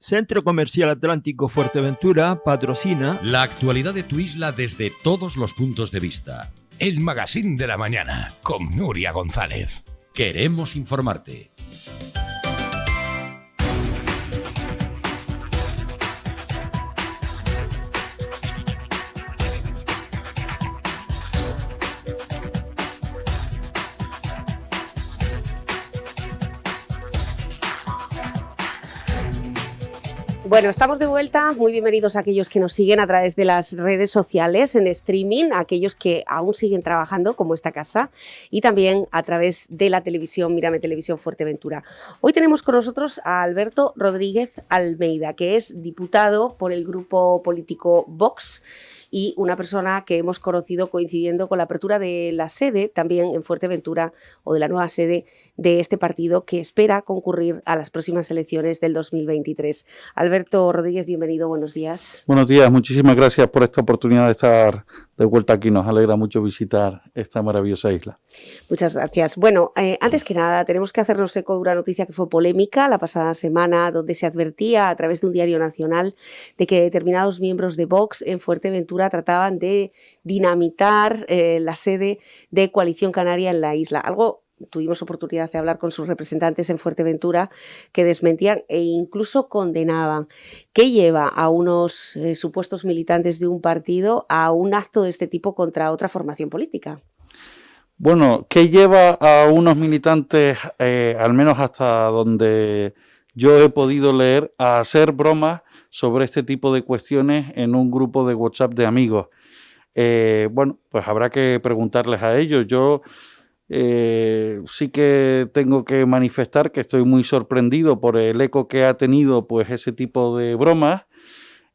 Centro Comercial Atlántico Fuerteventura patrocina la actualidad de tu isla desde todos los puntos de vista. El Magazín de la Mañana con Nuria González. Queremos informarte. Bueno, estamos de vuelta. Muy bienvenidos a aquellos que nos siguen a través de las redes sociales, en streaming, a aquellos que aún siguen trabajando, como esta casa, y también a través de la televisión, Mírame Televisión Fuerteventura. Hoy tenemos con nosotros a Alberto Rodríguez Almeida, que es diputado por el grupo político Vox y una persona que hemos conocido coincidiendo con la apertura de la sede también en Fuerteventura, o de la nueva sede de este partido que espera concurrir a las próximas elecciones del 2023. Alberto Rodríguez, bienvenido, buenos días. Buenos días, muchísimas gracias por esta oportunidad de estar de vuelta aquí. Nos alegra mucho visitar esta maravillosa isla. Muchas gracias. Bueno, antes que nada, tenemos que hacernos eco de una noticia que fue polémica la pasada semana, donde se advertía a través de un diario nacional de que determinados miembros de Vox en Fuerteventura trataban de dinamitar la sede de Coalición Canaria en la isla. Algo tuvimos oportunidad de hablar con sus representantes en Fuerteventura que desmentían e incluso condenaban. ¿Qué lleva a unos supuestos militantes de un partido a un acto de este tipo contra otra formación política? Bueno, ¿qué lleva a unos militantes, al menos hasta donde yo he podido leer, a hacer bromas sobre este tipo de cuestiones en un grupo de WhatsApp de amigos? Bueno, pues habrá que preguntarles a ellos. Yo sí que tengo que manifestar que estoy muy sorprendido por el eco que ha tenido pues ese tipo de bromas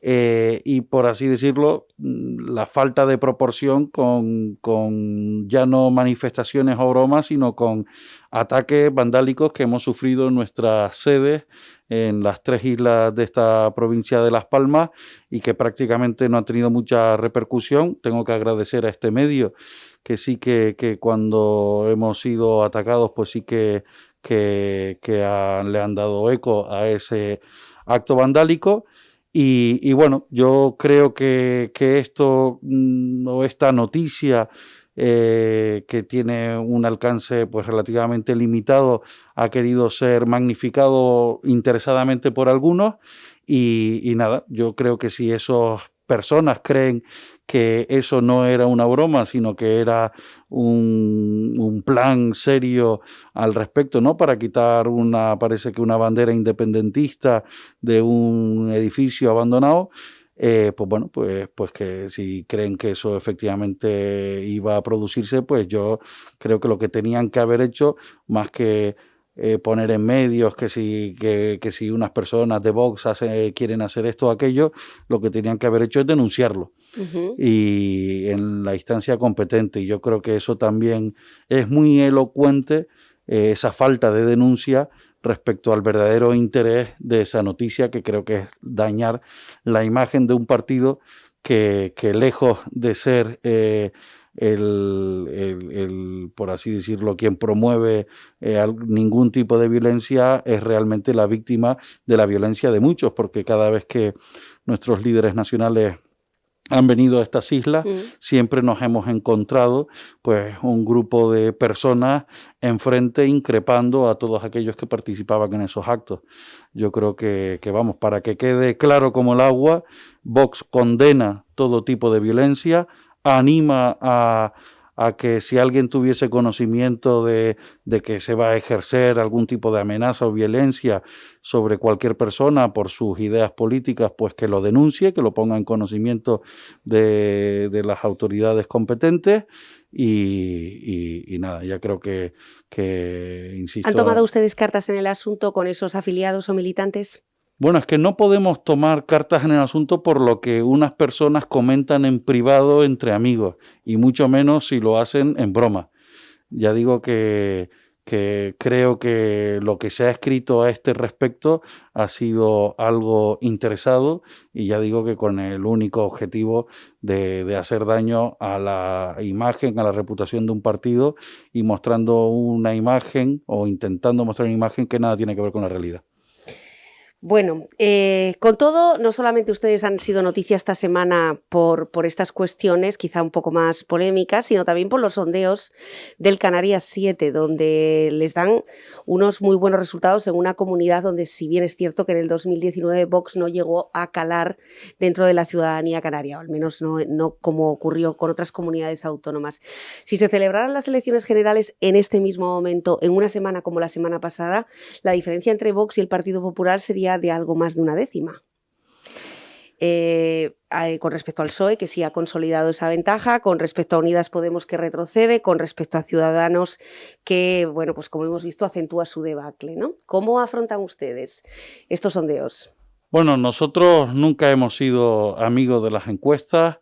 y por así decirlo la falta de proporción con ya no manifestaciones o bromas, sino con ataques vandálicos que hemos sufrido en nuestras sedes en las 3 islas de esta provincia de Las Palmas y que prácticamente no han tenido mucha repercusión. Tengo que agradecer a este medio que sí que cuando hemos sido atacados pues sí que le han dado eco a ese acto vandálico. Y bueno, yo creo que esto o esta noticia que tiene un alcance pues relativamente limitado ha querido ser magnificado interesadamente por algunos y nada, yo creo que si esas personas creen que eso no era una broma, sino que era un plan serio al respecto, ¿no? Para quitar parece que una bandera independentista de un edificio abandonado. Pues bueno, pues que si creen que eso efectivamente iba a producirse, pues yo creo que lo que tenían que haber hecho, más que poner en medios que si unas personas de Vox quieren hacer esto o aquello, lo que tenían que haber hecho es denunciarlo. Uh-huh. Y en la instancia competente. Y yo creo que eso también es muy elocuente, esa falta de denuncia respecto al verdadero interés de esa noticia, que creo que es dañar la imagen de un partido que lejos de ser por así decirlo, quien promueve ningún tipo de violencia, es realmente la víctima de la violencia de muchos, porque cada vez que nuestros líderes nacionales han venido a estas islas, siempre nos hemos encontrado pues un grupo de personas enfrente increpando a todos aquellos que participaban en esos actos. Yo creo que vamos, para que quede claro como el agua, Vox condena todo tipo de violencia, anima a que si alguien tuviese conocimiento de que se va a ejercer algún tipo de amenaza o violencia sobre cualquier persona por sus ideas políticas, pues que lo denuncie, que lo ponga en conocimiento de las autoridades competentes y nada, ya creo que insisto... ¿Han tomado ustedes cartas en el asunto con esos afiliados o militantes? Bueno, es que no podemos tomar cartas en el asunto por lo que unas personas comentan en privado entre amigos, y mucho menos si lo hacen en broma. Ya digo que creo que lo que se ha escrito a este respecto ha sido algo interesado, y ya digo que con el único objetivo de hacer daño a la imagen, a la reputación de un partido, y mostrando una imagen o intentando mostrar una imagen que nada tiene que ver con la realidad. Bueno, con todo, no solamente ustedes han sido noticia esta semana por estas cuestiones, quizá un poco más polémicas, sino también por los sondeos del Canarias 7, donde les dan unos muy buenos resultados en una comunidad donde, si bien es cierto que en el 2019 Vox no llegó a calar dentro de la ciudadanía canaria, o al menos no como ocurrió con otras comunidades autónomas. Si se celebraran las elecciones generales en este mismo momento, en una semana como la semana pasada, la diferencia entre Vox y el Partido Popular sería de algo más de una décima. Con respecto al PSOE, que sí ha consolidado esa ventaja, con respecto a Unidas Podemos, que retrocede, con respecto a Ciudadanos, que, bueno, pues como hemos visto, acentúa su debacle, ¿no? ¿Cómo afrontan ustedes estos sondeos? Bueno, nosotros nunca hemos sido amigos de las encuestas,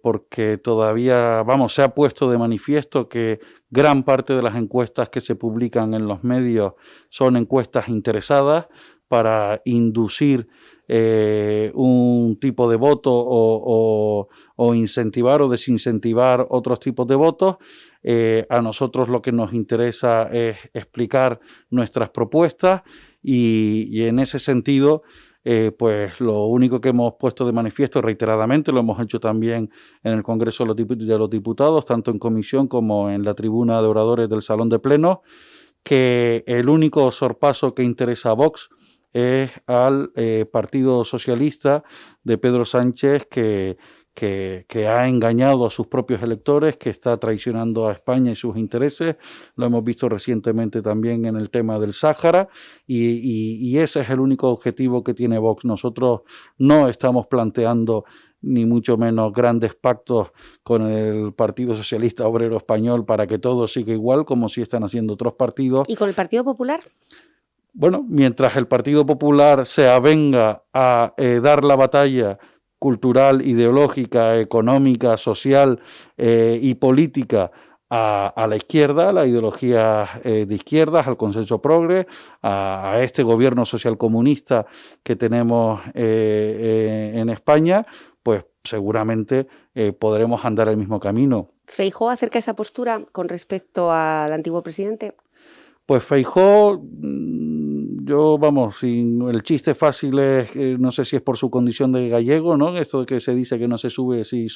porque todavía, se ha puesto de manifiesto que gran parte de las encuestas que se publican en los medios son encuestas interesadas para inducir un tipo de voto o incentivar o desincentivar otros tipos de votos. A nosotros lo que nos interesa es explicar nuestras propuestas y en ese sentido, pues lo único que hemos puesto de manifiesto reiteradamente, lo hemos hecho también en el Congreso de los Diputados, tanto en comisión como en la tribuna de oradores del Salón de Pleno, que el único sorpaso que interesa a Vox es al Partido Socialista de Pedro Sánchez, que ha engañado a sus propios electores, que está traicionando a España y sus intereses. Lo hemos visto recientemente también en el tema del Sáhara, y ese es el único objetivo que tiene Vox. Nosotros no estamos planteando ni mucho menos grandes pactos con el Partido Socialista Obrero Español para que todo siga igual, como sí están haciendo otros partidos. ¿Y con el Partido Popular? Bueno, mientras el Partido Popular se avenga a dar la batalla cultural, ideológica, económica, social y política a la izquierda, a la ideología de izquierdas, al consenso progre, a este gobierno socialcomunista que tenemos en España, pues seguramente podremos andar el mismo camino. ¿Feijóo acerca esa postura con respecto al antiguo presidente? Pues Feijóo, el chiste fácil es, no sé si es por su condición de gallego, ¿no? Esto de que se dice que no se sube, si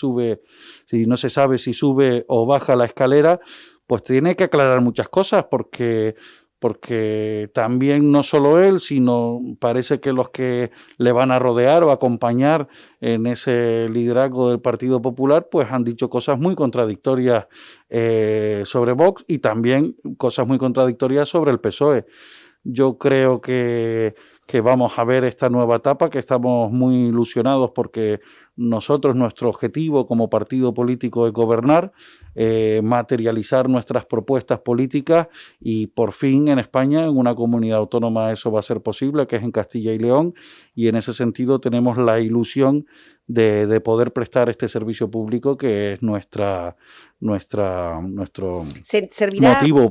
no se sabe si sube o baja la escalera, pues tiene que aclarar muchas cosas, porque también no solo él, sino parece que los que le van a rodear o acompañar en ese liderazgo del Partido Popular, pues han dicho cosas muy contradictorias sobre Vox y también cosas muy contradictorias sobre el PSOE. Yo creo que vamos a ver esta nueva etapa, que estamos muy ilusionados porque nuestro objetivo como partido político es gobernar, materializar nuestras propuestas políticas, y por fin en España, en una comunidad autónoma, eso va a ser posible, que es en Castilla y León, y en ese sentido tenemos la ilusión de poder prestar este servicio público, que es nuestro motivo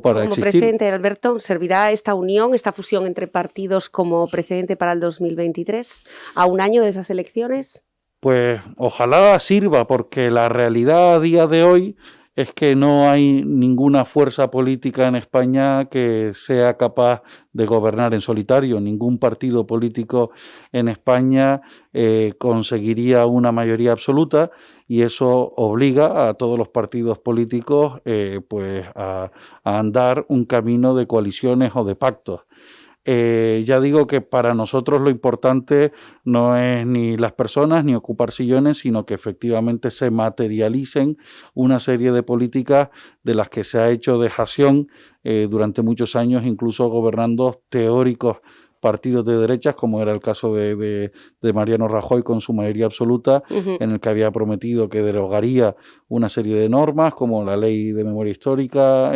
para como existir. precedente, Alberto, ¿servirá esta unión, esta fusión entre partidos como precedente para el 2023, a un año de esas elecciones? Pues ojalá sirva, porque la realidad a día de hoy es que no hay ninguna fuerza política en España que sea capaz de gobernar en solitario. Ningún partido político en España conseguiría una mayoría absoluta, y eso obliga a todos los partidos políticos a andar un camino de coaliciones o de pactos. Ya digo que para nosotros lo importante no es ni las personas ni ocupar sillones, sino que efectivamente se materialicen una serie de políticas de las que se ha hecho dejación durante muchos años, incluso gobernando teóricos partidos de derechas, como era el caso de Mariano Rajoy con su mayoría absoluta, en el que había prometido que derogaría una serie de normas, como la ley de memoria histórica,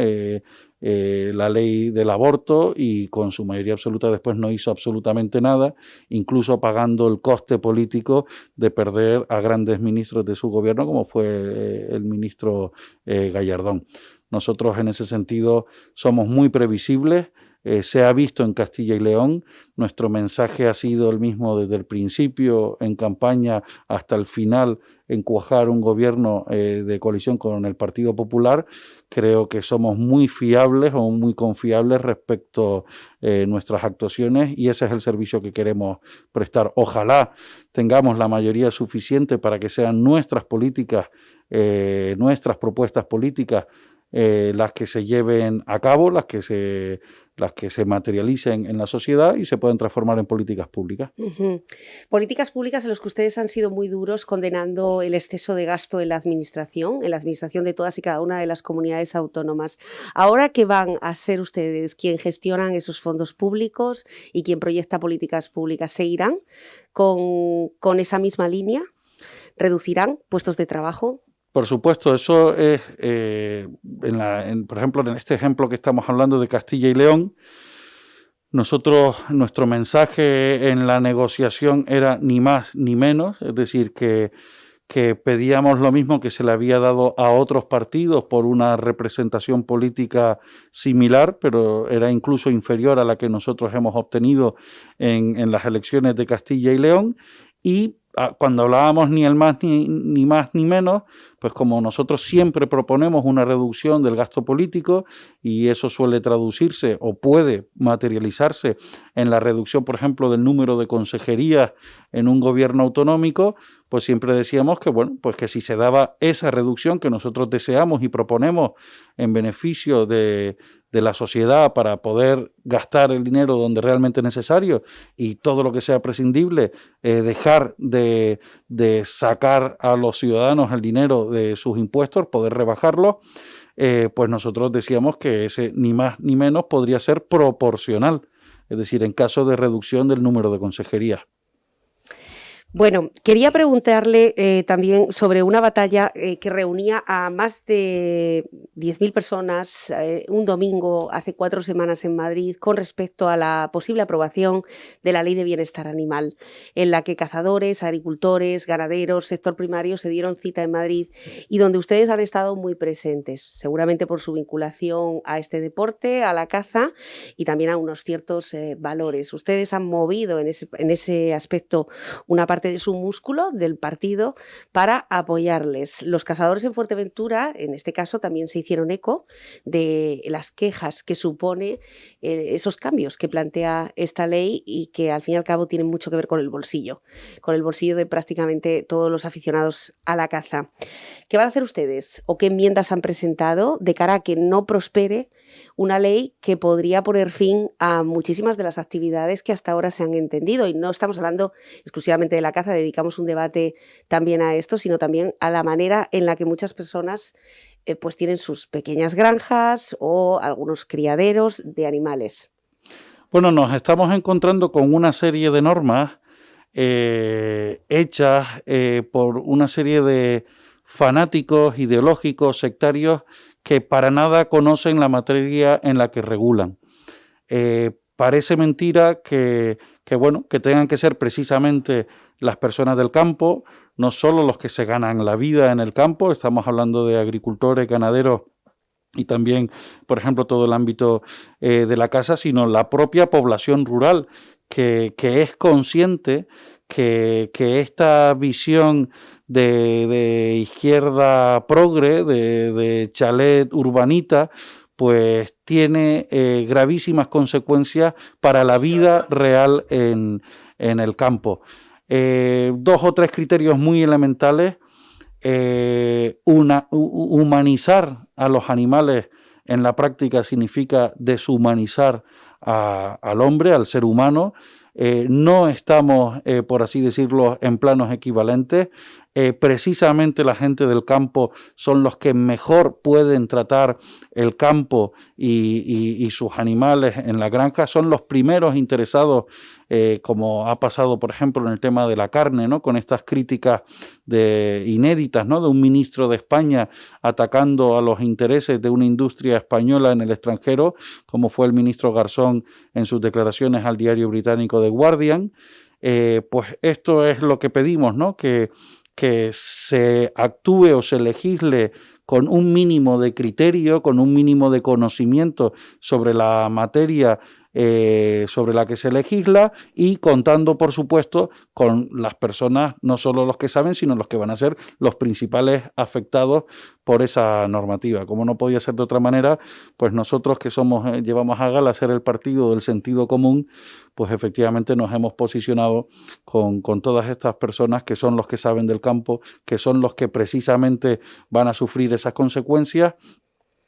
la ley del aborto, y con su mayoría absoluta después no hizo absolutamente nada, incluso pagando el coste político de perder a grandes ministros de su gobierno, como fue el ministro Gallardón. Nosotros en ese sentido somos muy previsibles. se ha visto en Castilla y León. Nuestro mensaje ha sido el mismo desde el principio, en campaña hasta el final, en cuajar un gobierno de coalición con el Partido Popular. Creo que somos muy fiables o muy confiables respecto a nuestras actuaciones, y ese es el servicio que queremos prestar. Ojalá tengamos la mayoría suficiente para que sean nuestras políticas, nuestras propuestas políticas, las que se lleven a cabo, las que se materialicen en la sociedad y se puedan transformar en políticas públicas. Políticas públicas en las que ustedes han sido muy duros condenando el exceso de gasto en la administración de todas y cada una de las comunidades autónomas. Ahora que van a ser ustedes quien gestionan esos fondos públicos y quien proyecta políticas públicas, ¿seguirán con esa misma línea? ¿Reducirán puestos de trabajo? Por supuesto, eso es, por ejemplo, en este ejemplo que estamos hablando de Castilla y León, nuestro mensaje en la negociación era ni más ni menos, es decir, que pedíamos lo mismo que se le había dado a otros partidos por una representación política similar, pero era incluso inferior a la que nosotros hemos obtenido en las elecciones de Castilla y León. Y cuando hablábamos ni el más ni más ni menos, pues como nosotros siempre proponemos una reducción del gasto político, y eso suele traducirse o puede materializarse en la reducción, por ejemplo, del número de consejerías en un gobierno autonómico, pues siempre decíamos que, bueno, pues que si se daba esa reducción que nosotros deseamos y proponemos en beneficio de la sociedad para poder gastar el dinero donde realmente es necesario, y todo lo que sea prescindible, dejar de sacar a los ciudadanos el dinero de sus impuestos, poder rebajarlo, pues nosotros decíamos que ese ni más ni menos podría ser proporcional, es decir, en caso de reducción del número de consejerías. Bueno, quería preguntarle también sobre una batalla que reunía a más de 10.000 personas un domingo hace 4 semanas en Madrid con respecto a la posible aprobación de la Ley de Bienestar Animal, en la que cazadores, agricultores, ganaderos, sector primario se dieron cita en Madrid, y donde ustedes han estado muy presentes, seguramente por su vinculación a este deporte, a la caza y también a unos ciertos valores. Ustedes han movido en ese aspecto una parte de su músculo del partido para apoyarles. Los cazadores en Fuerteventura, en este caso, también se hicieron eco de las quejas que supone esos cambios que plantea esta ley, y que al fin y al cabo tienen mucho que ver con el bolsillo de prácticamente todos los aficionados a la caza. ¿Qué van a hacer ustedes o qué enmiendas han presentado de cara a que no prospere una ley que podría poner fin a muchísimas de las actividades que hasta ahora se han entendido? Y no estamos hablando exclusivamente de la caza, dedicamos un debate también a esto, sino también a la manera en la que muchas personas pues tienen sus pequeñas granjas o algunos criaderos de animales. Bueno, nos estamos encontrando con una serie de normas hechas por una serie de fanáticos ideológicos, sectarios, que para nada conocen la materia en la que regulan. Parece mentira que tengan que ser precisamente las personas del campo, no solo los que se ganan la vida en el campo, estamos hablando de agricultores, ganaderos y también, por ejemplo, todo el ámbito de la caza, sino la propia población rural que es consciente que esta visión de izquierda progre, de chalet urbanita, pues tiene gravísimas consecuencias para la vida real en el campo. 2 o 3 criterios muy elementales. Humanizar a los animales en la práctica significa deshumanizar al hombre, al ser humano. No estamos, por así decirlo, en planos equivalentes. Precisamente la gente del campo son los que mejor pueden tratar el campo y sus animales en la granja, son los primeros interesados, como ha pasado, por ejemplo, en el tema de la carne, ¿no? Con estas críticas inéditas, ¿no? De un ministro de España atacando a los intereses de una industria española en el extranjero, como fue el ministro Garzón en sus declaraciones al diario británico The Guardian. Pues esto es lo que pedimos, ¿no? Que que se actúe o se legisle con un mínimo de criterio, con un mínimo de conocimiento sobre la materia sobre la que se legisla y contando, por supuesto, con las personas, no solo los que saben, sino los que van a ser los principales afectados por esa normativa. Como no podía ser de otra manera, pues nosotros que llevamos a gala ser el partido del sentido común, pues efectivamente nos hemos posicionado con todas estas personas que son los que saben del campo, que son los que precisamente van a sufrir esas consecuencias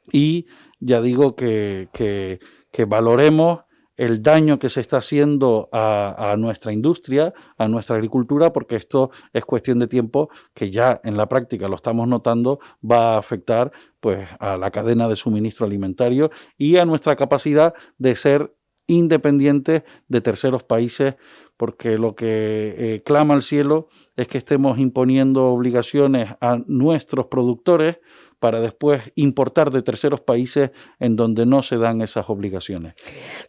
y ya digo que valoremos el daño que se está haciendo a nuestra industria, a nuestra agricultura, porque esto es cuestión de tiempo que ya en la práctica lo estamos notando, va a afectar pues a la cadena de suministro alimentario y a nuestra capacidad de ser independientes de terceros países, porque lo que clama al cielo es que estemos imponiendo obligaciones a nuestros productores para después importar de terceros países en donde no se dan esas obligaciones.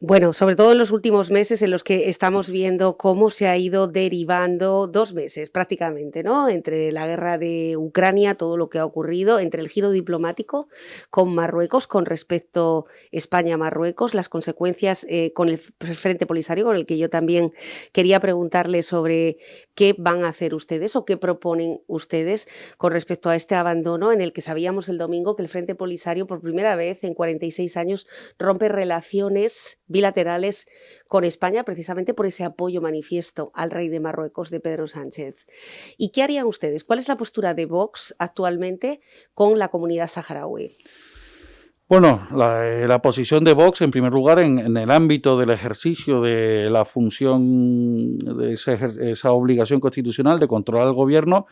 Bueno, sobre todo en los últimos meses en los que estamos viendo cómo se ha ido derivando 2 meses prácticamente, ¿no? Entre la guerra de Ucrania, todo lo que ha ocurrido, entre el giro diplomático con Marruecos, con respecto España-Marruecos, las consecuencias con el Frente Polisario, con el que yo también quería preguntarle sobre qué van a hacer ustedes o qué proponen ustedes con respecto a este abandono en el que sabíamos el domingo que el Frente Polisario por primera vez en 46 años rompe relaciones bilaterales con España precisamente por ese apoyo manifiesto al rey de Marruecos, de Pedro Sánchez. ¿Y qué harían ustedes? ¿Cuál es la postura de Vox actualmente con la comunidad saharaui? Bueno, la posición de Vox, en primer lugar, en el ámbito del ejercicio de la función, de esa obligación constitucional de controlar al gobierno,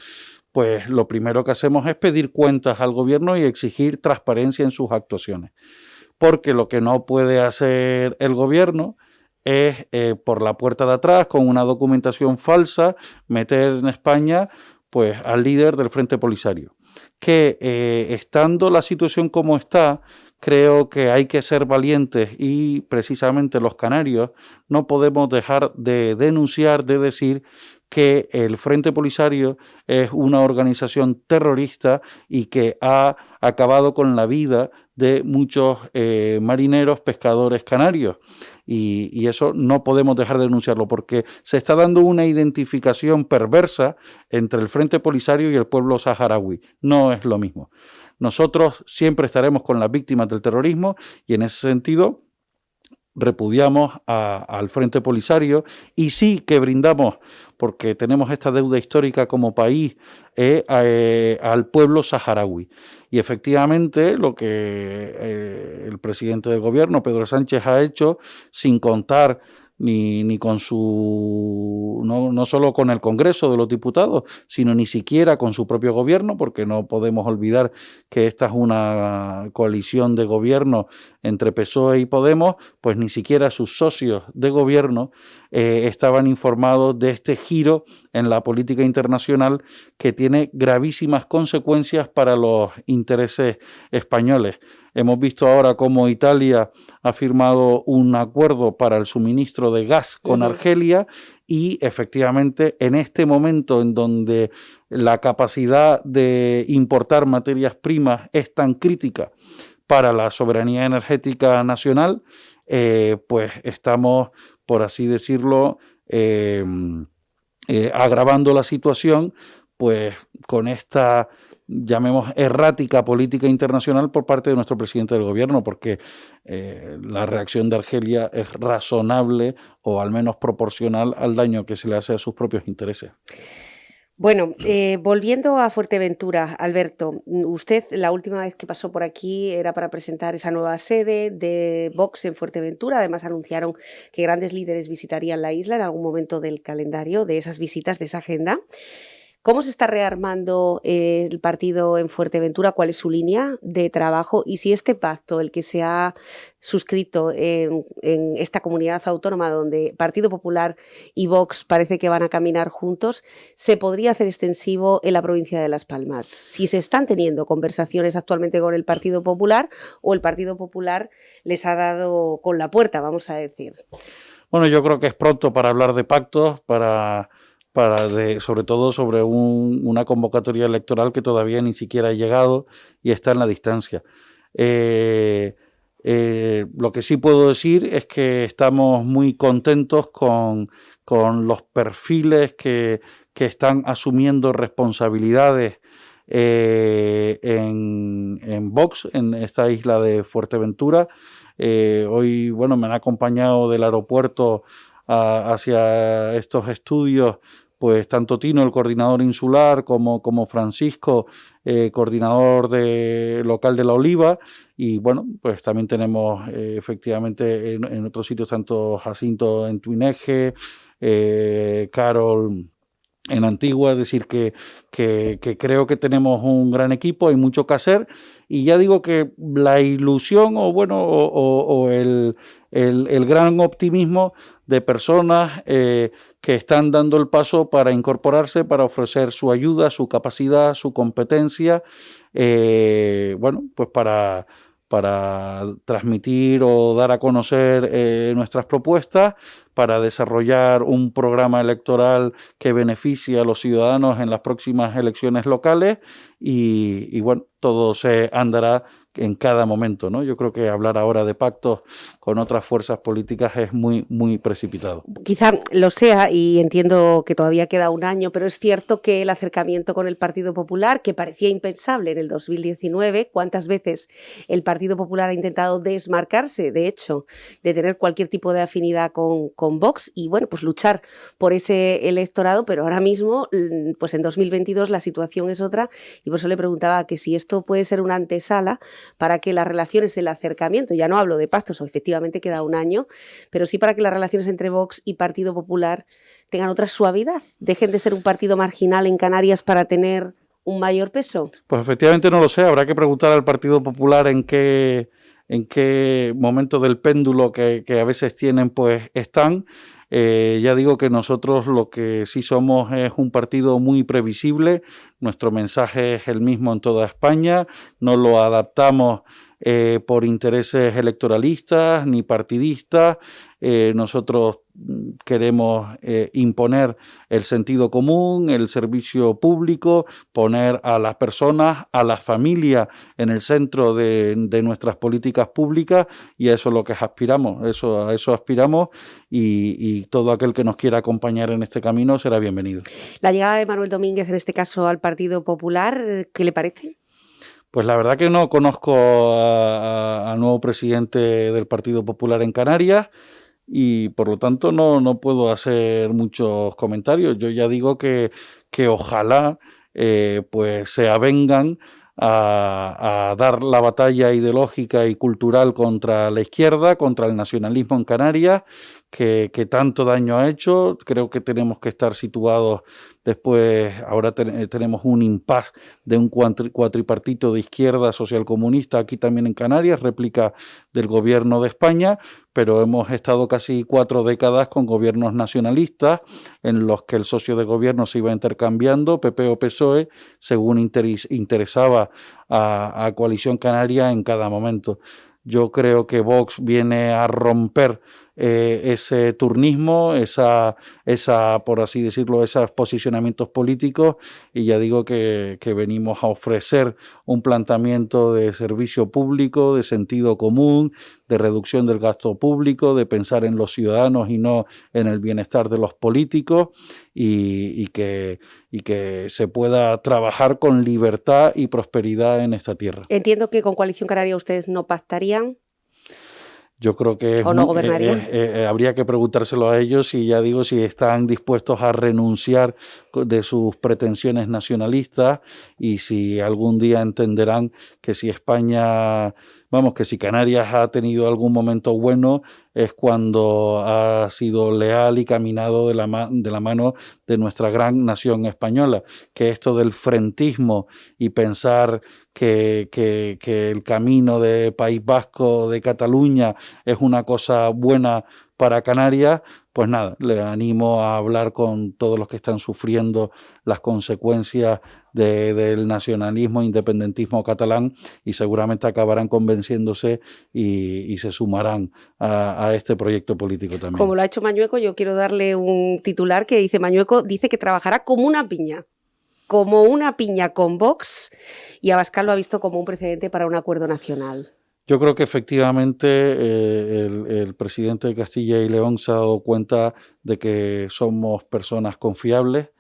pues lo primero que hacemos es pedir cuentas al gobierno y exigir transparencia en sus actuaciones. Porque lo que no puede hacer el gobierno es, por la puerta de atrás, con una documentación falsa, meter en España pues al líder del Frente Polisario. Que estando la situación como está, creo que hay que ser valientes y precisamente los canarios no podemos dejar de denunciar, de decir que el Frente Polisario es una organización terrorista y que ha acabado con la vida de muchos marineros, pescadores canarios. Y eso no podemos dejar de denunciarlo porque se está dando una identificación perversa entre el Frente Polisario y el pueblo saharaui. No es lo mismo. Nosotros siempre estaremos con las víctimas del terrorismo y en ese sentido repudiamos al Frente Polisario y sí que brindamos, porque tenemos esta deuda histórica como país, al pueblo saharaui. Y efectivamente lo que el presidente del gobierno, Pedro Sánchez, ha hecho, sin contar ni con no solo con el Congreso de los Diputados, sino ni siquiera con su propio gobierno, porque no podemos olvidar que esta es una coalición de gobierno entre PSOE y Podemos, pues ni siquiera sus socios de gobierno estaban informados de este giro en la política internacional que tiene gravísimas consecuencias para los intereses españoles. Hemos visto ahora cómo Italia ha firmado un acuerdo para el suministro de gas con Argelia y efectivamente en este momento en donde la capacidad de importar materias primas es tan crítica para la soberanía energética nacional, pues estamos, por así decirlo, agravando la situación pues con esta, llamemos, errática política internacional por parte de nuestro presidente del gobierno, porque la reacción de Argelia es razonable o al menos proporcional al daño que se le hace a sus propios intereses. Bueno, volviendo a Fuerteventura, Alberto, usted la última vez que pasó por aquí era para presentar esa nueva sede de Vox en Fuerteventura. Además anunciaron que grandes líderes visitarían la isla en algún momento del calendario de esas visitas, de esa agenda. ¿Cómo se está rearmando el partido en Fuerteventura? ¿Cuál es su línea de trabajo? Y si este pacto, el que se ha suscrito en esta comunidad autónoma donde Partido Popular y Vox parece que van a caminar juntos, ¿se podría hacer extensivo en la provincia de Las Palmas? Si se están teniendo conversaciones actualmente con el Partido Popular o el Partido Popular les ha dado con la puerta, vamos a decir. Bueno, yo creo que es pronto para hablar de pactos, para sobre todo sobre una convocatoria electoral que todavía ni siquiera ha llegado y está en la distancia. Lo que sí puedo decir es que estamos muy contentos con los perfiles que están asumiendo responsabilidades en Vox, en esta isla de Fuerteventura. Hoy, bueno, me han acompañado del aeropuerto hacia estos estudios, pues tanto Tino, el coordinador insular, como Francisco, coordinador local de La Oliva, y bueno, pues también tenemos efectivamente en otros sitios, tanto Jacinto en Tuineje, Carol en Antigua, es decir, que creo que tenemos un gran equipo, hay mucho que hacer, y ya digo que la ilusión o el gran optimismo de personas que están dando el paso para incorporarse, para ofrecer su ayuda, su capacidad, su competencia, pues para transmitir o dar a conocer nuestras propuestas, para desarrollar un programa electoral que beneficie a los ciudadanos en las próximas elecciones locales y bueno, todo se andará en cada momento, ¿no? Yo creo que hablar ahora de pactos con otras fuerzas políticas es muy, muy precipitado. Quizá lo sea, y entiendo que todavía queda un año, pero es cierto que el acercamiento con el Partido Popular, que parecía impensable en el 2019, ¿cuántas veces el Partido Popular ha intentado desmarcarse, de hecho, de tener cualquier tipo de afinidad con Vox y, bueno, pues luchar por ese electorado? Pero ahora mismo, pues en 2022 la situación es otra, y por eso le preguntaba que si esto puede ser una antesala para que las relaciones, el acercamiento, ya no hablo de pactos, o efectivamente queda un año, pero sí para que las relaciones entre Vox y Partido Popular tengan otra suavidad, dejen de ser un partido marginal en Canarias para tener un mayor peso. Pues efectivamente no lo sé, habrá que preguntar al Partido Popular en qué momento del péndulo que a veces tienen, pues están. Ya digo que nosotros lo que sí somos es un partido muy previsible, nuestro mensaje es el mismo en toda España, no lo adaptamos por intereses electoralistas ni partidistas. Nosotros queremos imponer el sentido común, el servicio público, poner a las personas, a las familias en el centro de nuestras políticas públicas, y a eso es lo que aspiramos, a eso aspiramos, y todo aquel que nos quiera acompañar en este camino será bienvenido. La llegada de Manuel Domínguez, en este caso al Partido Popular, ¿qué le parece? Pues la verdad que no conozco al nuevo presidente del Partido Popular en Canarias y por lo tanto no puedo hacer muchos comentarios. Yo ya digo que ojalá pues se avengan a dar la batalla ideológica y cultural contra la izquierda, contra el nacionalismo en Canarias, que tanto daño ha hecho. Creo que tenemos que estar situados después, ahora tenemos un impasse de un cuatripartito de izquierda socialcomunista aquí también en Canarias, réplica del gobierno de España, pero hemos estado casi 4 décadas con gobiernos nacionalistas en los que el socio de gobierno se iba intercambiando, PP o PSOE, según interesaba a Coalición Canaria en cada momento. Yo creo que Vox viene a romper ese turnismo, esa, por así decirlo, esos posicionamientos políticos, y ya digo que venimos a ofrecer un planteamiento de servicio público, de sentido común, de reducción del gasto público, de pensar en los ciudadanos y no en el bienestar de los políticos, y que se pueda trabajar con libertad y prosperidad en esta tierra. Entiendo que con Coalición Canaria ustedes no pactarían. Yo creo que ¿O no gobernarían? Habría que preguntárselo a ellos, y ya digo, si están dispuestos a renunciar de sus pretensiones nacionalistas, y si algún día entenderán que si España, que si Canarias ha tenido algún momento bueno es cuando ha sido leal y caminado de la mano de nuestra gran nación española, que esto del frentismo y pensar que el camino de País Vasco, de Cataluña, es una cosa buena para Canarias, pues nada, le animo a hablar con todos los que están sufriendo las consecuencias del nacionalismo e independentismo catalán y seguramente acabarán convenciéndose y se sumarán a este proyecto político también. Como lo ha hecho Mañueco, yo quiero darle un titular que dice: Mañueco dice que trabajará como una piña con Vox, y Abascal lo ha visto como un precedente para un acuerdo nacional. Yo creo que efectivamente el presidente de Castilla y León se ha dado cuenta de que somos personas confiables,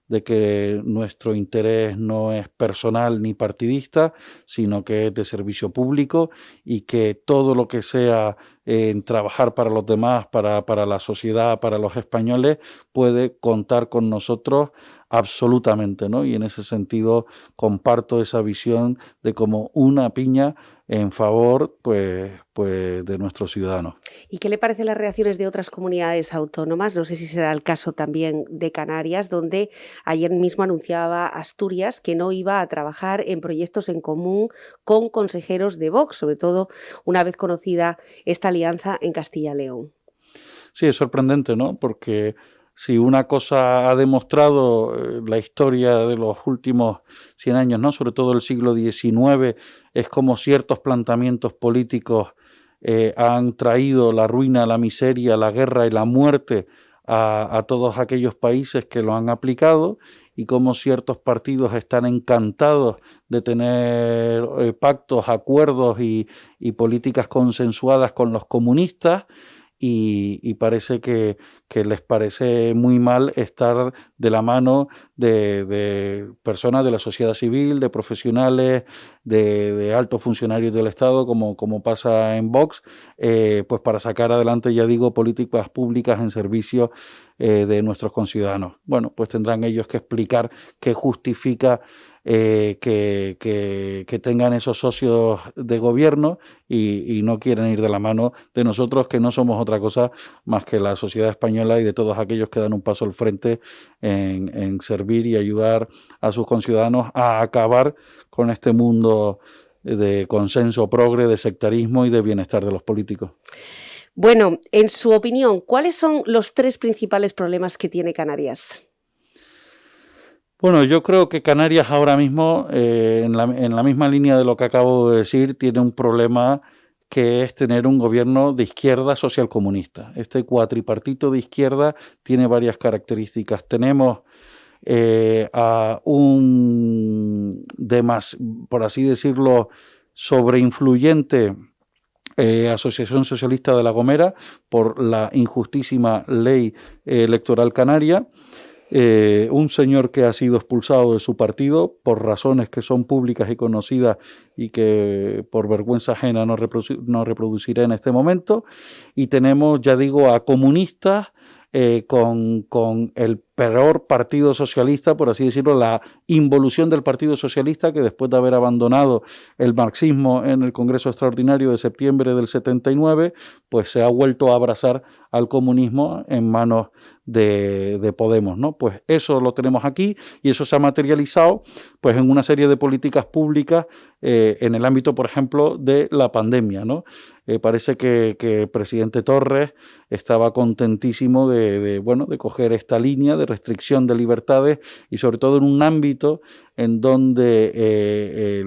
de que nuestro interés no es personal ni partidista, sino que es de servicio público y que todo lo que sea en trabajar para los demás, para la sociedad, para los españoles, puede contar con nosotros absolutamente, ¿no? Y en ese sentido comparto esa visión de como una piña en favor pues de nuestros ciudadanos. ¿Y qué le parecen las reacciones de otras comunidades autónomas? No sé si será el caso también de Canarias, donde ayer mismo anunciaba Asturias que no iba a trabajar en proyectos en común con consejeros de Vox, sobre todo una vez conocida esta alianza en Castilla y León. Sí, es sorprendente, ¿no? Porque si una cosa ha demostrado la historia de los últimos 100 años, ¿no? Sobre todo el siglo XIX, es como ciertos planteamientos políticos han traído la ruina, la miseria, la guerra y la muerte a todos aquellos países que lo han aplicado, y cómo ciertos partidos están encantados de tener pactos, acuerdos y políticas consensuadas con los comunistas. Y parece que les parece muy mal estar de la mano de personas de la sociedad civil, de profesionales, de altos funcionarios del Estado, como pasa en Vox, pues para sacar adelante, ya digo, políticas públicas en servicio de nuestros conciudadanos. Bueno, pues tendrán ellos que explicar qué justifica que tengan esos socios de gobierno y no quieren ir de la mano de nosotros, que no somos otra cosa más que la sociedad española y de todos aquellos que dan un paso al frente en servir y ayudar a sus conciudadanos a acabar con este mundo de consenso progre, de sectarismo y de bienestar de los políticos. Bueno, en su opinión, ¿cuáles son los 3 principales problemas que tiene Canarias? Bueno, yo creo que Canarias ahora mismo, en la misma línea de lo que acabo de decir, tiene un problema que es tener un gobierno de izquierda socialcomunista. Este cuatripartito de izquierda tiene varias características. Tenemos a un, por así decirlo, sobreinfluyente Asociación Socialista de La Gomera por la injustísima ley electoral canaria. Un señor que ha sido expulsado de su partido por razones que son públicas y conocidas y que por vergüenza ajena no reproduciré en este momento. Y tenemos, ya digo, a comunistas con el peor Partido Socialista, por así decirlo, la involución del Partido Socialista, que después de haber abandonado el marxismo en el Congreso Extraordinario de septiembre del 79, pues se ha vuelto a abrazar al comunismo en manos de Podemos, ¿no? Pues eso lo tenemos aquí y eso se ha materializado pues en una serie de políticas públicas en el ámbito, por ejemplo, de la pandemia, ¿no? Parece que el presidente Torres estaba contentísimo de coger esta línea de restricción de libertades y sobre todo en un ámbito en donde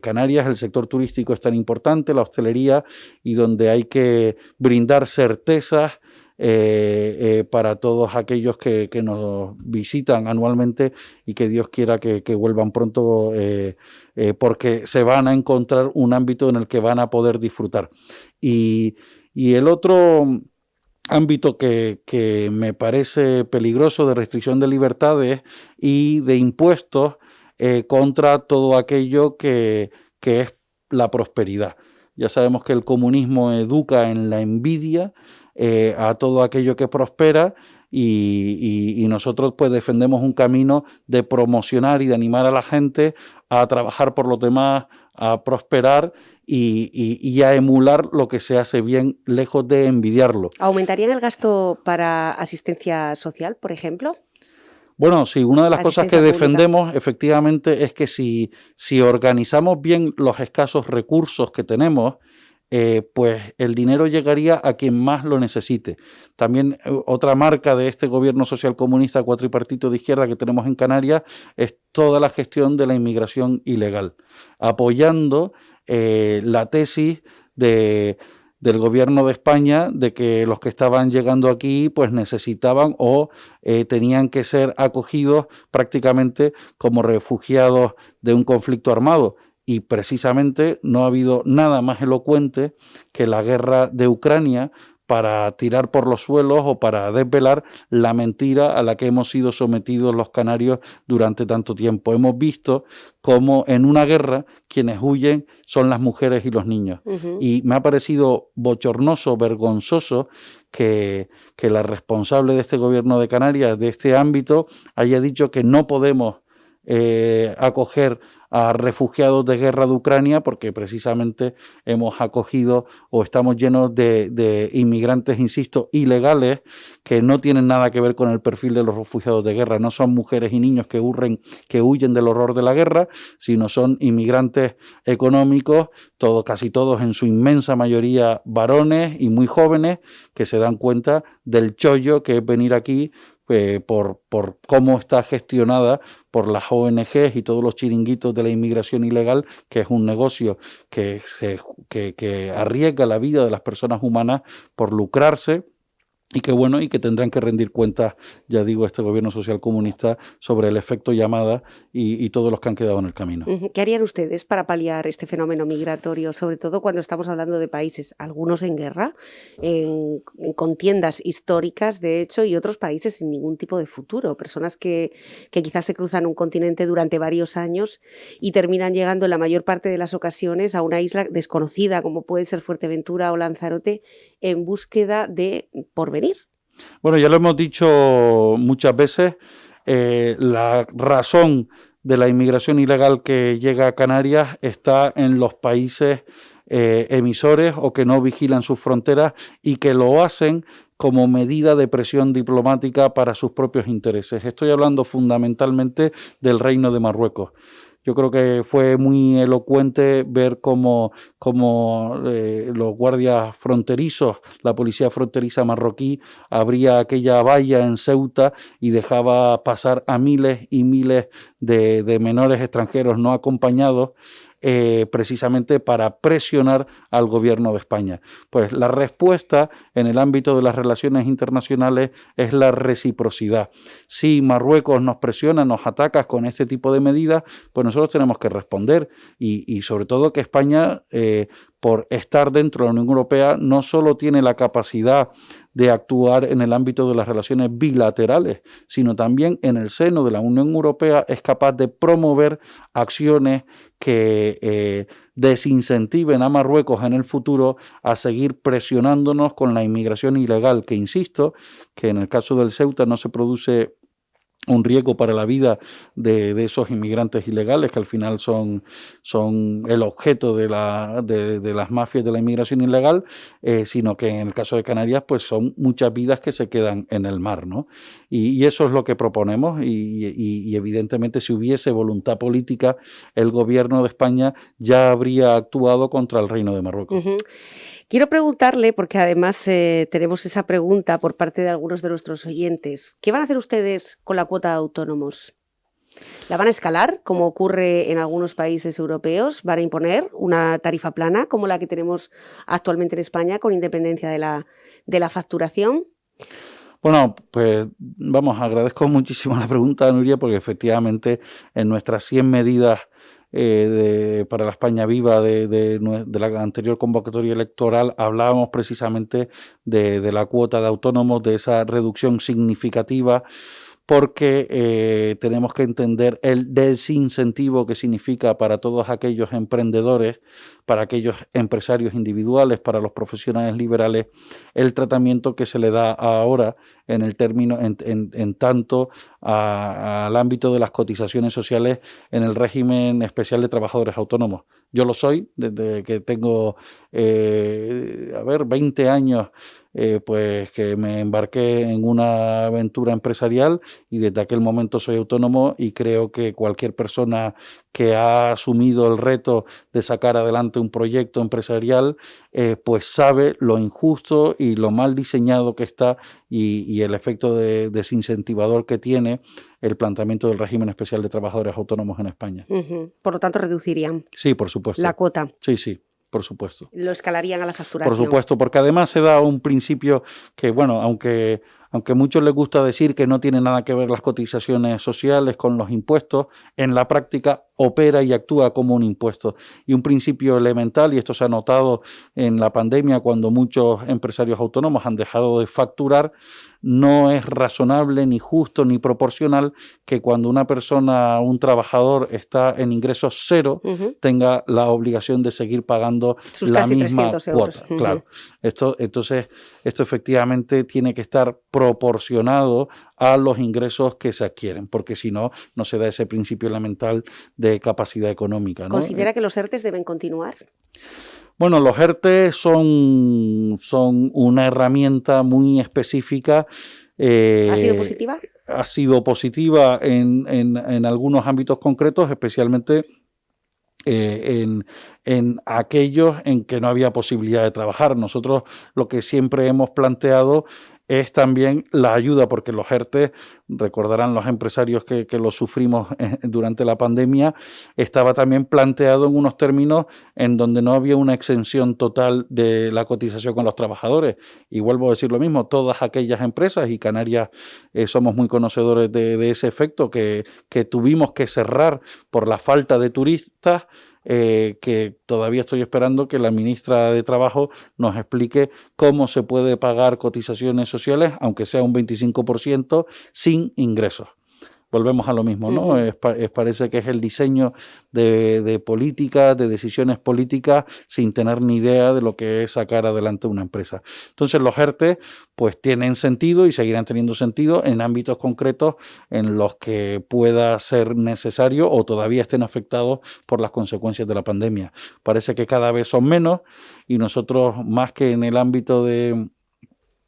Canarias, el sector turístico es tan importante, la hostelería, y donde hay que brindar certezas para todos aquellos que nos visitan anualmente y que Dios quiera que vuelvan pronto porque se van a encontrar un ámbito en el que van a poder disfrutar. Y el otro ámbito que me parece peligroso de restricción de libertades y de impuestos contra todo aquello que es la prosperidad. Ya sabemos que el comunismo educa en la envidia a todo aquello que prospera y nosotros pues defendemos un camino de promocionar y de animar a la gente a trabajar por los demás, a prosperar y a emular lo que se hace bien, lejos de envidiarlo. ¿Aumentarían el gasto para asistencia social, por ejemplo? Bueno, sí, una de las cosas que defendemos efectivamente es que si organizamos bien los escasos recursos que tenemos, pues el dinero llegaría a quien más lo necesite. También otra marca de este gobierno socialcomunista cuatripartito de izquierda que tenemos en Canarias es toda la gestión de la inmigración ilegal, apoyando la tesis del gobierno de España de que los que estaban llegando aquí pues necesitaban o tenían que ser acogidos prácticamente como refugiados de un conflicto armado. Y precisamente no ha habido nada más elocuente que la guerra de Ucrania para tirar por los suelos o para desvelar la mentira a la que hemos sido sometidos los canarios durante tanto tiempo. Hemos visto cómo en una guerra quienes huyen son las mujeres y los niños. Y me ha parecido bochornoso, vergonzoso que la responsable de este gobierno de Canarias, de este ámbito, haya dicho que no podemos acoger a refugiados de guerra de Ucrania porque precisamente hemos acogido o estamos llenos de inmigrantes, insisto, ilegales que no tienen nada que ver con el perfil de los refugiados de guerra. No son mujeres y niños que huyen del horror de la guerra, sino son inmigrantes económicos, casi todos en su inmensa mayoría varones y muy jóvenes que se dan cuenta del chollo que es venir aquí por cómo está gestionada por las ONGs y todos los chiringuitos de la inmigración ilegal, que es un negocio que arriesga la vida de las personas humanas por lucrarse. Y que tendrán que rendir cuentas, ya digo, este gobierno social comunista sobre el efecto llamada y todos los que han quedado en el camino. ¿Qué harían ustedes para paliar este fenómeno migratorio, sobre todo cuando estamos hablando de países, algunos en guerra, en contiendas históricas, de hecho, y otros países sin ningún tipo de futuro? Personas que quizás se cruzan un continente durante varios años y terminan llegando en la mayor parte de las ocasiones a una isla desconocida, como puede ser Fuerteventura o Lanzarote, en búsqueda de porvenir. Bueno, ya lo hemos dicho muchas veces, la razón de la inmigración ilegal que llega a Canarias está en los países emisores o que no vigilan sus fronteras y que lo hacen como medida de presión diplomática para sus propios intereses. Estoy hablando fundamentalmente del Reino de Marruecos. Yo creo que fue muy elocuente ver cómo los guardias fronterizos, la policía fronteriza marroquí, abría aquella valla en Ceuta y dejaba pasar a miles y miles de menores extranjeros no acompañados, precisamente para presionar al gobierno de España. Pues la respuesta en el ámbito de las relaciones internacionales es la reciprocidad. Si Marruecos nos presiona, nos ataca con este tipo de medidas, pues nosotros tenemos que responder y sobre todo que España, por estar dentro de la Unión Europea, no solo tiene la capacidad de actuar en el ámbito de las relaciones bilaterales, sino también en el seno de la Unión Europea es capaz de promover acciones que desincentiven a Marruecos en el futuro a seguir presionándonos con la inmigración ilegal, que insisto, que en el caso del Ceuta no se produce un riesgo para la vida de esos inmigrantes ilegales que al final son el objeto de las mafias de la inmigración ilegal, sino que en el caso de Canarias pues son muchas vidas que se quedan en el mar, ¿no? Y eso es lo que proponemos y evidentemente si hubiese voluntad política el gobierno de España ya habría actuado contra el Reino de Marruecos. Quiero preguntarle, porque además tenemos esa pregunta por parte de algunos de nuestros oyentes, ¿qué van a hacer ustedes con la cuota de autónomos? ¿La van a escalar, como ocurre en algunos países europeos? ¿Van a imponer una tarifa plana, como la que tenemos actualmente en España, con independencia de la facturación? Bueno, pues vamos, agradezco muchísimo la pregunta, Nuria, porque efectivamente en nuestras 100 medidas para la España Viva de la anterior convocatoria electoral hablábamos precisamente de la cuota de autónomos, de esa reducción significativa, porque tenemos que entender el desincentivo que significa para todos aquellos emprendedores, para aquellos empresarios individuales, para los profesionales liberales, el tratamiento que se le da ahora en el término, en tanto al ámbito de las cotizaciones sociales en el régimen especial de trabajadores autónomos. Yo lo soy desde que tengo 20 años, pues que me embarqué en una aventura empresarial y desde aquel momento soy autónomo y creo que cualquier persona que ha asumido el reto de sacar adelante ante un proyecto empresarial, pues sabe lo injusto y lo mal diseñado que está y el efecto desincentivador que tiene el planteamiento del régimen especial de trabajadores autónomos en España. Por lo tanto, reducirían Sí, por supuesto. la cuota. Sí, por supuesto. Lo escalarían a la facturación. Por supuesto, porque además se da un principio que, bueno, aunque a muchos les gusta decir que no tiene nada que ver las cotizaciones sociales con los impuestos, en la práctica opera y actúa como un impuesto. Y un principio elemental, y esto se ha notado en la pandemia cuando muchos empresarios autónomos han dejado de facturar, no es razonable, ni justo, ni proporcional que cuando una persona, un trabajador, está en ingresos cero, tenga la obligación de seguir pagando sus la casi misma 300 euros. cuota. Claro. Entonces, esto efectivamente tiene que estar proporcionado a los ingresos que se adquieren, porque si no, no se da ese principio elemental de capacidad económica, ¿no? ¿Considera que los ERTEs deben continuar? Bueno, los ERTE son una herramienta muy específica. ¿Ha sido positiva? Ha sido positiva en algunos ámbitos concretos, especialmente en aquellos en que no había posibilidad de trabajar. Nosotros lo que siempre hemos planteado es también la ayuda, porque los ERTE, recordarán los empresarios que lo sufrimos durante la pandemia, estaba también planteado en unos términos en donde no había una exención total de la cotización con los trabajadores. Y vuelvo a decir lo mismo, todas aquellas empresas, y Canarias somos muy conocedores de ese efecto, que tuvimos que cerrar por la falta de turistas, que todavía estoy esperando que la ministra de Trabajo nos explique cómo se puede pagar cotizaciones sociales, aunque sea un 25%, sin ingresos. Volvemos a lo mismo, ¿no? Parece que es el diseño de políticas, de decisiones políticas, sin tener ni idea de lo que es sacar adelante una empresa. Entonces los ERTE pues tienen sentido y seguirán teniendo sentido en ámbitos concretos en los que pueda ser necesario o todavía estén afectados por las consecuencias de la pandemia. Parece que cada vez son menos, y nosotros, más que en el ámbito de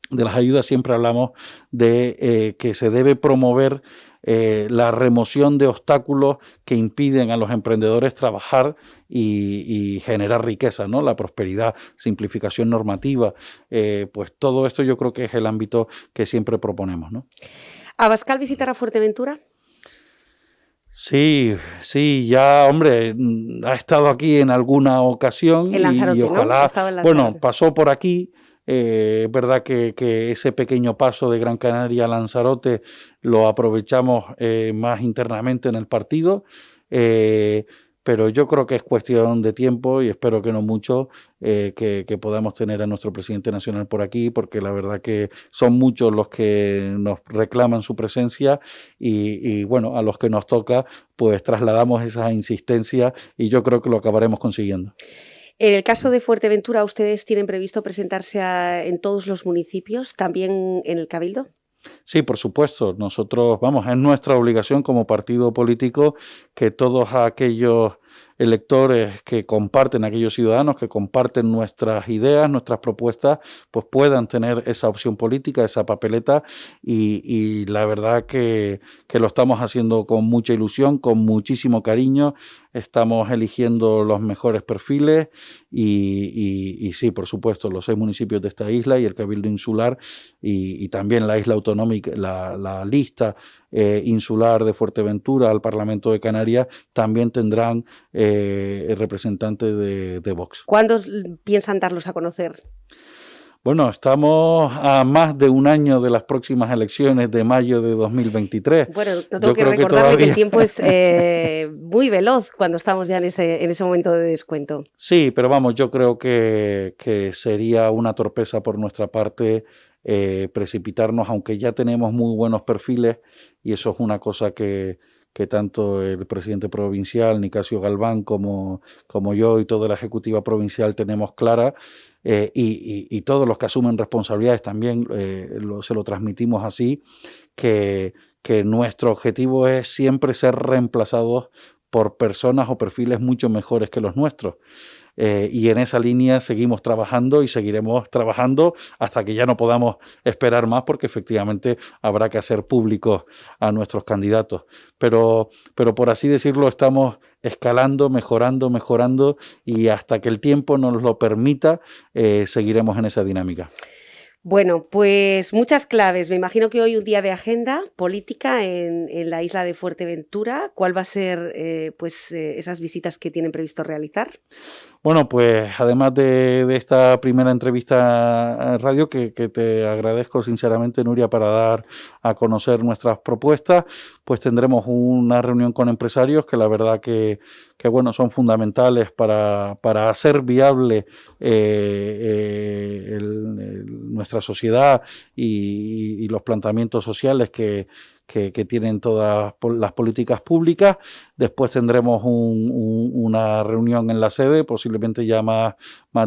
las ayudas, siempre hablamos de que se debe promover la remoción de obstáculos que impiden a los emprendedores trabajar y generar riqueza, ¿no? La prosperidad, simplificación normativa, pues todo esto yo creo que es el ámbito que siempre proponemos, ¿no? ¿Abascal visitará Fuerteventura? Sí, ya, hombre, ha estado aquí en alguna ocasión En Lanzarote, y ojalá, ¿no? Estaba en Lanzarote. bueno, pasó por aquí. Es verdad que ese pequeño paso de Gran Canaria a Lanzarote lo aprovechamos más internamente en el partido, pero yo creo que es cuestión de tiempo y espero que no mucho que podamos tener a nuestro presidente nacional por aquí, porque la verdad que son muchos los que nos reclaman su presencia y bueno, a los que nos toca pues trasladamos esa insistencia y yo creo que lo acabaremos consiguiendo. En el caso de Fuerteventura, ¿ustedes tienen previsto presentarse en todos los municipios, también en el Cabildo? Sí, por supuesto. Nosotros, es nuestra obligación como partido político que todos aquellos electores que comparten, aquellos ciudadanos que comparten nuestras ideas, nuestras propuestas, pues puedan tener esa opción política, esa papeleta, y la verdad que lo estamos haciendo con mucha ilusión, con muchísimo cariño. Estamos eligiendo los mejores perfiles y sí, por supuesto, los 6 municipios de esta isla y el Cabildo Insular y también la isla autonómica, la lista insular de Fuerteventura al Parlamento de Canarias también tendrán representantes de Vox. ¿Cuándo piensan darlos a conocer? Bueno, estamos a más de un año de las próximas elecciones de mayo de 2023. Bueno, no tengo que recordarle que el tiempo es muy veloz cuando estamos ya en ese momento de descuento. Sí, pero yo creo que sería una torpeza por nuestra parte precipitarnos, aunque ya tenemos muy buenos perfiles, y eso es una cosa que tanto el presidente provincial, Nicasio Galván, como yo y toda la ejecutiva provincial tenemos clara, y todos los que asumen responsabilidades también se lo transmitimos así, que nuestro objetivo es siempre ser reemplazados por personas o perfiles mucho mejores que los nuestros. Y en esa línea seguimos trabajando y seguiremos trabajando hasta que ya no podamos esperar más, porque efectivamente habrá que hacer públicos a nuestros candidatos. Pero por así decirlo, estamos escalando, mejorando y hasta que el tiempo nos lo permita, seguiremos en esa dinámica. Bueno, pues muchas claves. Me imagino que hoy un día de agenda política en la isla de Fuerteventura. ¿Cuál va a ser esas visitas que tienen previsto realizar? Bueno, pues además de esta primera entrevista en radio, que te agradezco sinceramente, Nuria, para dar a conocer nuestras propuestas, pues tendremos una reunión con empresarios que la verdad que bueno, son fundamentales para hacer viable nuestra sociedad y los planteamientos sociales que tienen todas las políticas públicas. Después tendremos una reunión en la sede, posiblemente ya más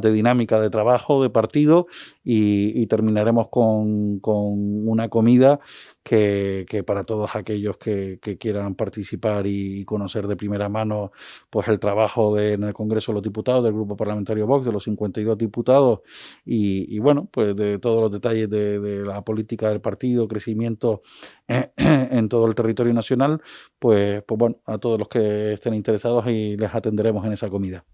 de dinámica de trabajo, de partido, y terminaremos con una comida que para todos aquellos que quieran participar y conocer de primera mano pues el trabajo en el Congreso de los Diputados del Grupo Parlamentario Vox, de los 52 diputados, y bueno, pues de todos los detalles de la política del partido, crecimiento en todo el territorio nacional, pues bueno, a todos los que estén interesados y les atenderemos en esa comida.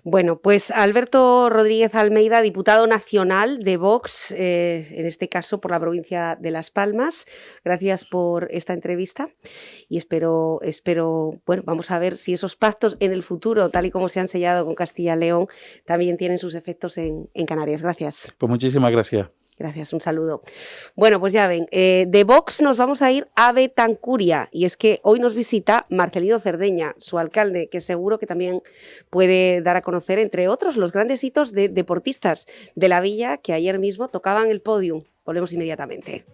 Bueno, pues Alberto Rodríguez Almeida, diputado nacional de Vox, en este caso por la provincia de Las Palmas, gracias por esta entrevista y espero, bueno, vamos a ver si esos pactos en el futuro, tal y como se han sellado con Castilla y León, también tienen sus efectos en Canarias. Gracias. Pues muchísimas gracias. Gracias, un saludo. Bueno, pues ya ven, de Vox nos vamos a ir a Betancuria, y es que hoy nos visita Marcelino Cerdeña, su alcalde, que seguro que también puede dar a conocer, entre otros, los grandes hitos de deportistas de la villa que ayer mismo tocaban el podium. Volvemos inmediatamente.